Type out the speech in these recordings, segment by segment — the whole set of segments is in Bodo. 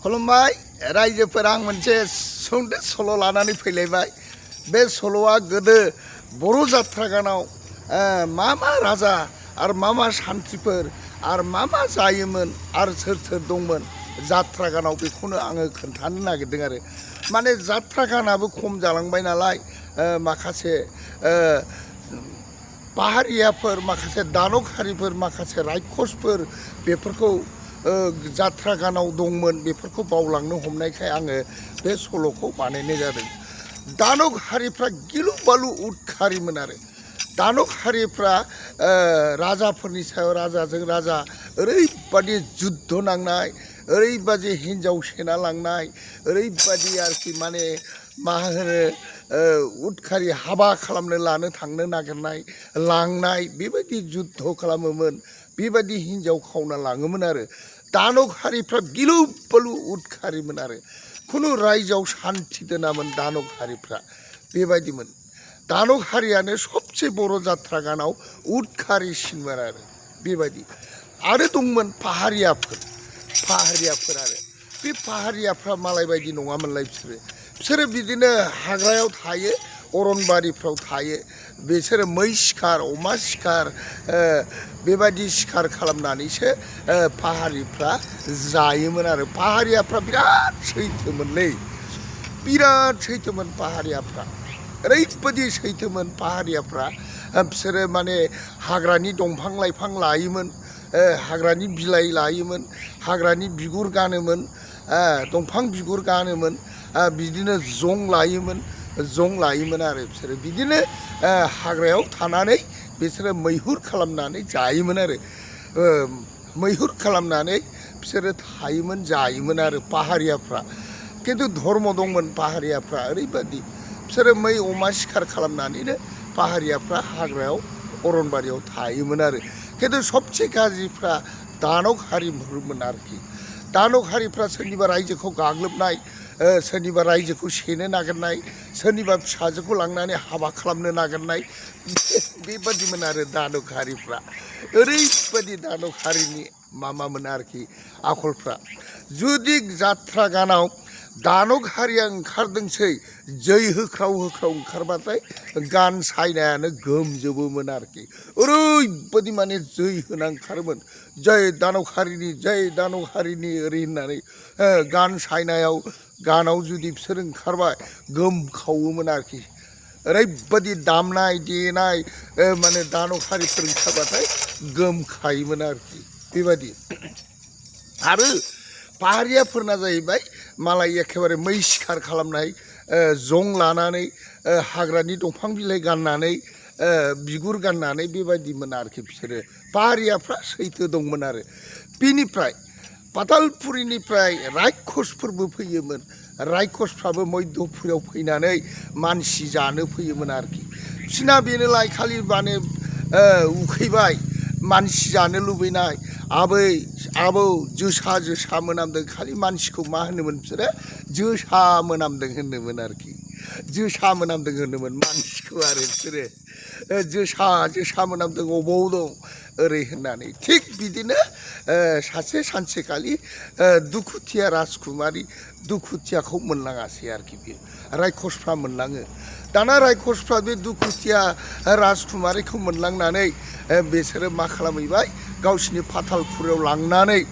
खुलुमबाय रायजोफोर आं मोनसे सुंद' सल' लानानै फैलायबाय। बे सल'आ गोदो बर' जात्रा गानाव मा राजा आरो मा सान्थ्रिफोर आरो मा जायोमोन आरो सोर दंमोन जात्रा गानाव बेखौनो आङो खोन्थानो नागिरदों आरो। माने जात्रा गानाबो खम जालांबाय नालाय माखासे पाहारियाफोर माखासे दानब हारिफोर माखासे रायखसफोर बेफोरखौ जात्रा गानाव दंमोन बेफोरखौ बावलांनो हमनायखाय आङो बे सल'खौ बानायनाय जादों। दानब हारिफ्रा गिलु बालु उदखारिमोन आरो दानब हारिफ्रा राजाफोरनि सायाव राजाजों राजा ओरैबादि जुद्ध नांनाय ओरैबादि हिन्जाव सेना लांनाय ओरैबादि आरोखि माने मा होनो उदखारि हाबा खालामनो लानो थांनो नागिरनाय लांनाय बेबायदि जुद्ध खालामोमोन बेबायदि हिन्जाव खावना लाङोमोन आरो दानब हारिफ्रा गिलु बालु उदखारिमोन आरो खुनु रायजोआव सान्थि दोनामोन दानब हारिफ्रा बेबायदिमोन। दानब हारियानो सबसे बर' जात्रा गानाव उदखारिसिनमोन आरो बेबायदि आरो दंमोन पाहारियाफोर आरो बे पाहारियाफ्रा मालाय बायदि नङामोनलाय बिसोरो बिदिनो हाग्रायाव थायो अरनबारिफ्राव थायो बिसोरो मै शिकार अमा शिकार बेबायदि शिकार खालामनानैसो पाहारिफ्रा जायोमोन आरो पाहारियाफ्रा बिराद सैथोमोनलै बिराद सैथोमोन पाहारियाफ्रा ओरैबायदि सैथोमोन पाहारियाफ्रा बिसोरो माने हाग्रानि दंफां लाइफां लायोमोन हाग्रानि बिलाइ लायोमोन हाग्रानि बिगुर गानोमोन दंफां बिगुर गानोमोन बिदिनो जं लायोमोन आरो बिसोरो बिदिनो हाग्रायाव थानानै बिसोरो मैहुर खालामनानै जायोमोन आरो मैहुर खालामनानै बिसोरो थायोमोन जायोमोन आरो पाहारियाफ्रा। खिन्थु धर्म दंमोन पाहारियाफ्रा ओरैबादि बिसोरो मै अमा शिकार खालामनानैनो पाहारियाफ्रा हाग्रायाव अरनबारियाव थायोमोन आरो। खिन्थु सबसे गाज्रिफ्रा दानब हारिफोरमोन आरोखि दानब हारिफ्रा सोरनिबा रायजोखौ गाग्लोबनाय सोरनिबा रायजोखौ सेनो नागिरनाय सोरनिबा फिसाजोखौ लांनानै हाबा खालामनो नागिरनाय बेबादिमोन आरो दानब हारिफ्रा ओरैबादि दानब हारिनि माबामोन आरोखि आखलफ्रा। जुदि जात्रा गानाव दानब हारिया ओंखारदोंसै जै होख्राव ओंखारबाथाय गान सायनायानो गोमजोबोमोन आरोखि ओरैबादि माने जै होना ओंखारोमोन जै दानब हारिनि ओरै होननानै गान सायनायाव गानाव जुदि बिसोर ओंखारबाय गोमखावोमोन आरोखि ओरैबादि दामनाय देनाय माने दानब हारिफोर ओंखारबाथाय गोमखायोमोन आरोखि बेबायदि। आरो पाहारियाफोरना जाहैबाय मालाय एखेबारे मै शिकार खालामनाय जं लानानै हाग्रानि दंफां बिलाइ गाननानै बिगुर गाननानै बेबायदिमोन आरोखि बिसोरो पाहारियाफ्रा सैथो दंमोन आरो। बिनिफ्राय पातालपुरिनिफ्राय रायखसफोरबो फैयोमोन रायखसफ्राबो मध्यपुरियाव फैनानै मानसि जानो फैयोमोन आरोखि बिसिना बेनोलाय खालि माने उखैबाय मानसि जानो लुबैनाय आबै आबौ जोसा मोनामदों खालि मानसिखौ मा होनोमोन बिसोरो जोसा मोनामदों होनोमोन आरोखि जोसा मोनामदों होनोमोन मानसिखौ आरो बिसोरो जोसा मोनामदों अबाव दं ओरै होननानै। थिग बिदिनो सानसेखालि दुखुथिया राजकुमारि दुखुथियाखौ मोनलाङासै आरोखि बे रायखसफ्रा मोनलाङो। दाना रायखसफ्रा बे दुखुथिया राजकुमारिखौ मोनलांनानै बिसोरो मा खालामहैबाय गावसिनि पातालपुरियाव लांनानै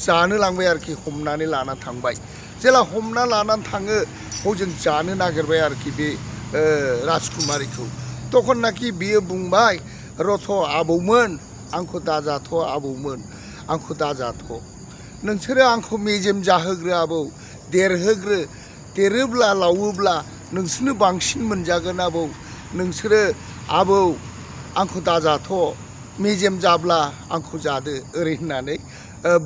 जानो लांबाय आरोखि हमनानै लाना थांबाय। जेला हमना लानानै थाङो हजों जानो नागिरबाय आरोखि बे राजकुमारिखौ तखननाखि बियो बुंबाय रथ' आबौमोन आंखौ दाजाथ' आबौमोन आंखौ दाजाथ' नोंसोरो आंखौ मेजेम जाहोग्रो आबौ देरहोग्रो देरोब्ला लावोब्ला नोंसोरनो बांसिन मोनजागोन आबौ नोंसोरो आबौ आंखौ दाजाथ' मेजेम जाब्ला आंखौ जादो ओरै होननानै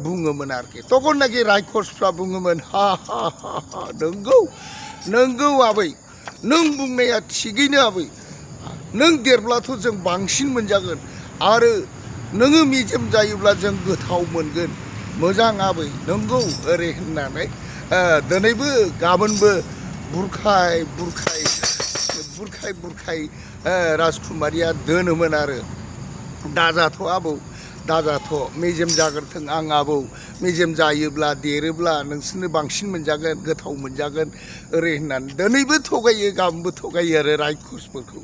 बुङोमोन आरोखि। तखननाखि रायखसफ्रा बुङोमोन हा नोंगौ आबै नों बुंनाया थिगैनो आबै नों देरब्लाथ' जों बांसिन मोनजागोन आरो नोङो मेजेम जायोब्ला जों गोथाव मोनगोन मोजां आबै नंगौ ओरै होननानै दिनैबो गाबोनबो बुरखाय राजकुमारिया दोनोमोन आरो दाजाथ' आबौ दाजाथ' मेजेम जाग्रोथों आं आबौ मेजेम जायोब्ला देरोब्ला नोंसोरनो बांसिन मोनजागोन गोथाव मोनजागोन ओरै होननानै दिनैबो थगायो गाबोनबो थगायो आरो रायखसफोरखौ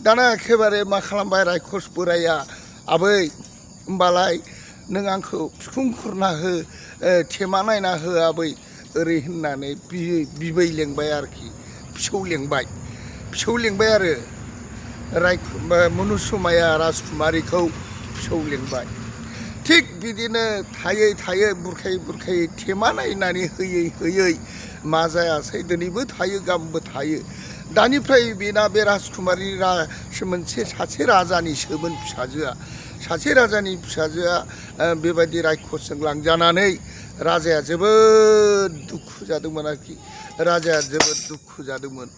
दाना एखेबारे मा खालामबाय रायखस बोराया आबै होमबालाय नों आंखौ बिखुं खुरना हो थेमा नायना हो आबै ओरै होननानै बिबै लेंबाय आरोखि फिसौ लेंबाय आरो मनुसुमाया राजकुमारिखौ फिसौ लेंबाय थिग बिदिनो थायै बुरखायै थेमा नायनानै होयै मा जायासै दिनैबो थायो गाबोनबो थायो दानिफ्राय बेना बे राजकुमारि सासे राजानिसोमोन फिसाजोआ सासे राजानि फिसाजोआ बेबायदि रायखसजों लांजानानै राजाया जोबोद दुखु जादोंमोन आरोखि राजाया जोबोद दुखु जादोंमोन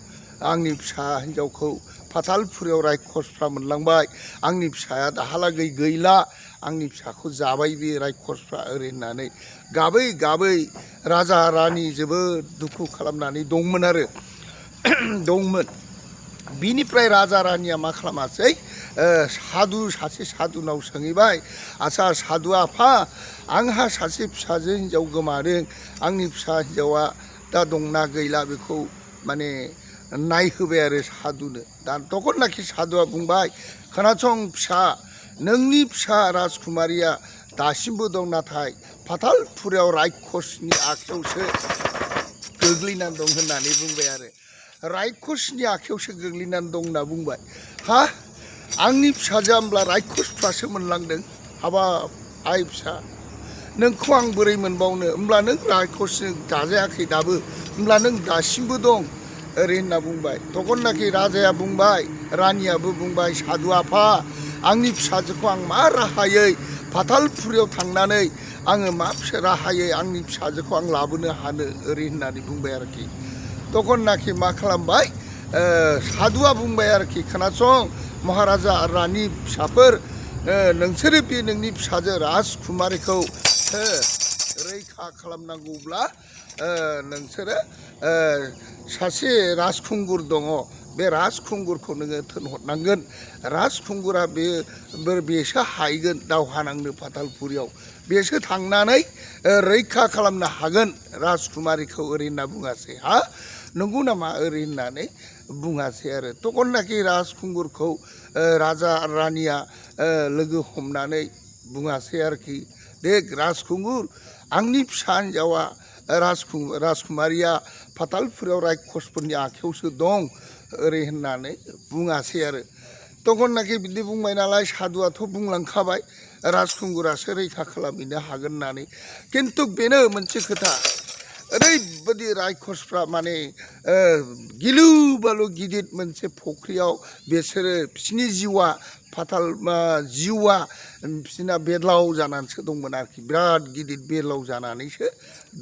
आंनि फिसा हिन्जावखौ फातालपुरियाव रायखसफ्रा मोनलांबाय आंनि फिसाया दाहालागै गैला आंनि फिसाखौ जाबाय बे रायखसफ्रा ओरै होननानै गाबै राजा रानि जोबोद दुखु खालामनानै दंमोन आरो दंमोन बिनिफ्राय राजा रानिया मा खालामासै सासे साधुनाव सोंहैबाय आच्छा साधु आफा आंहा सासे फिसाजो हिन्जाव गोमादों आंनि फिसा हिन्जावा दा दंना गैला बेखौ माने नायहोबाय आरो साधुनो दा तखननाखि साधुआ बुंबाय खोनासं फिसा नोंनि फिसा राजकुमारिया दासिमबो दं नाथाय फातालपुरियाव रायखसनि आखायावसो गोग्लैनानै दं होननानै बुंबाय आरो रायखसनि आखायावसो गोग्लैनानै दं होनना बुंबाय हा आंनि फिसाजोआ होमब्ला रायखसफ्रासो मोनलांदों हाबाब आइ फिसा नोंखौ आं बोरै मोनबावनो होमब्ला नों रायखसजों जाजायाखै दाबो होमब्ला नों दासिमबो दं ओरै होनना बुंबाय तखननाखि राजाया बुंबाय रानियाबो बुंबाय साधु आफा आंनि फिसाजोखौ आं मा राहायै फातालपुरियाव थांनानै आङो मा राहायै आंनि फिसाजोखौ आं लाबोनो हानो ओरै होननानै बुंबाय आरोखि तखननाखि मा खालामबाय साधुआ बुंबाय आरोखि खोनासं महाराजा रानि फिसाफोर नोंसोरो बे नोंनि फिसाजो राजकुमारिखौ रैखा खालामनांगौब्ला नोंसोरो सासे राजखुंगुर दङ बे राजखुंगुरखौ नोङो थिनहरनांगोन राजखुंगुरा बेसो हायगोन दावहा नांनो फातालपुरियाव बेसो थांनानै रैखा खालामनो हागोन राजकुमारिखौ ओरै होनना बुङासै हा नंगौ नामा ओरै होननानै बुङासै आरो तखननाखि राजखुंगुरखौ राजा रानिया लोगो हमनानै बुङासै आरोखि दे राजखुंगुर आंनि फिसा हिन्जावा राजकुमारिया फातालपुरियाव रायखसफोरनि आखायावसो दं ओरै होननानै बुङासै आरो तखननाखि बिदि बुंबाय नालाय साधुआथ' बुंलांखाबाय राजखुंगुरासो रैखा खालामहैनो हागोन होननानै खिन्थु बेनो मोनसे खोथा ओरैबायदि रायखसफ्रा माने गिलु बालु गिदिर मोनसे फुख्रियाव बिसोरो बिसिनि जिउआ बिसिना बेरलाव जानानैसो दंमोन आरोखि बिराद गिदिर बेरलाव जानानैसो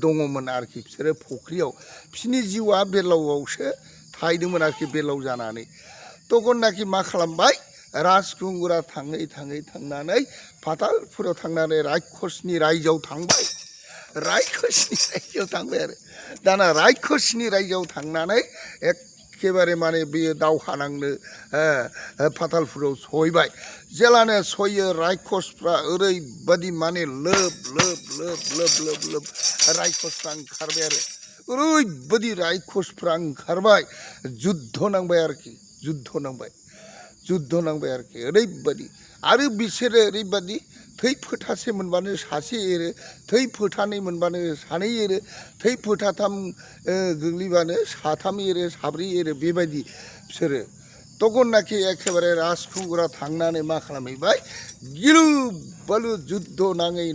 दङमोन आरोखि बिसोरो फुख्रियाव बिसिनि जिउआ बेरलावआवसो थाहैदोंमोन आरोखि बेरलाव जानानै तखननाखि मा खालामबाय राजखुंगुरा थांनानै फातालपुरियाव थांनानै रायखसनि रायजोआव थांबाय आरो दाना रायखसनि रायजोआव थांनानै एखेबारे माने बेयो दावहा नांनो फातालपुरियाव सहैबाय जेलानो सहैयो रायखसफ्रा ओरैबायदि माने लोब रायखसफ्रा ओंखारबाय आरो ओरैबायदि रायखसफ्रा ओंखारबाय जुद्ध नांबाय आरोखि ओरैबायदि आरो बिसोरो ओरैबायदि थै फोथासे मोनबानो सासे एरो थै फोथानै मोनबानो सानै एरो थै फोथाथाम गोग्लैबानो साथाम एरो साब्रै एरो बेबायदि बिसोरो तखननाखि एखेबारे राजखुंगुरा थांनानै मा खालामहैबाय गिलु बालु जुद्ध नाङै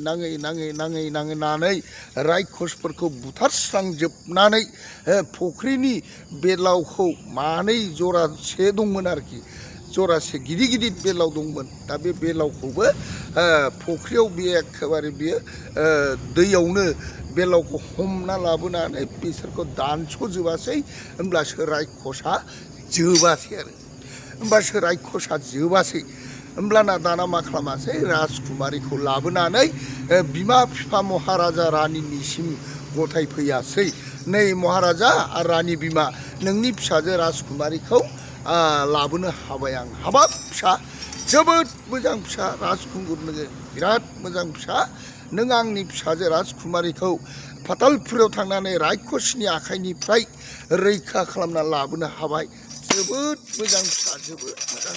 रायखसफोरखौ बुथारस्रांजोबनानै फुख्रिनि बेरलावखौ मानै जरासे दंमोन आरोखि जरासे गिदिर बेरलाव दंमोन दा बे बेरलावखौबो फुख्रियाव बेयो एखेबारे बेयो दैयावनो बेरलावखौ हमना लाबोनानै बिसोरखौ दानस'जोबासै होमब्लासो रायखसा जोबासै होमब्लाना दाना मा खालामासै राजकुमारिखौ लाबोनानै बिमा बिफा महाराजा रानिनिसिम गथायफैयासै नै महाराजा आरो रानि बिमा नोंनि फिसाजो राजकुमारिखौ लाबोनो हाबाय आं हाबाब फिसा जोबोद मोजां फिसा राजखुंगुर नोङो बिराद मोजां फिसा नों आंनि फिसाजो राजकुमारिखौ फातालपुराव थांनानै रायखसनि आखाइनिफ्राय रैखा खालामना लाबोनो हाबाय जोबोद मोजां फिसा जोबोद मोजां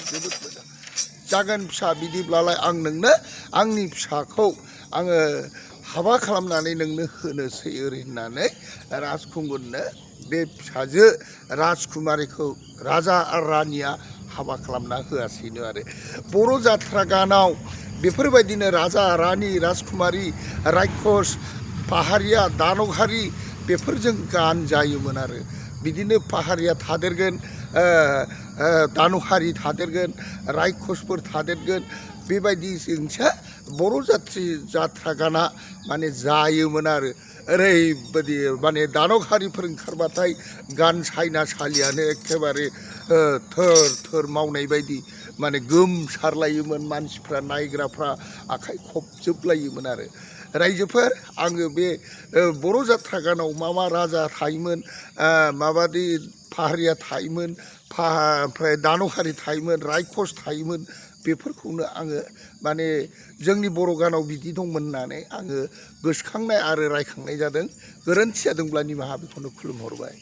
जागोन फिसा बिदिब्लालाय आं नोंनो आंनि फिसाखौ आङो हाबा खालामनानै नोंनो होनोसै ओरै होननानै राजखुंगुरनो बे फिसाजो राजकुमारिखौ राजा आरो रानिया हाबा खालामना होआसैनो आरो बर' जात्रा गानाव बेफोरबायदिनो राजा रानि राजकुमारि रायखस पाहारिया दान'हारि बेफोरजों गान जायोमोन आरो बिदिनो पाहारिया थादेरगोन दान'हारि थादेरगोन रायखसफोर थादेरगोन बेबायदिजोंसो बर' जात्रा गाना माने जायोमोन आरो ओरैबायदि माने दान'हारिफोर ओंखारबाथाय गान सायनासालियानो एखेबारे थोर थोर मावनाय बायदि माने गोमसारलायोमोन मानसिफ्रा नायग्राफ्रा आखाइ खबजोबलायोमोन आरो रायजोफोर आङो बे बर' जात्रा गानाव मा राजा थायोमोन माबादि पाहारिया थायोमोन ओमफ्राय दान'हारि थायोमोन रायखस थायोमोन बेफोरखौनो आङो माने जोंनि बर' गानाव बिदि दंमोन होननानै आङो गोसोखांनाय आरो रायखांनाय जादों गोरोन्थि जादोंब्ला निमाहा बेखौनो खुलुमहरबाय।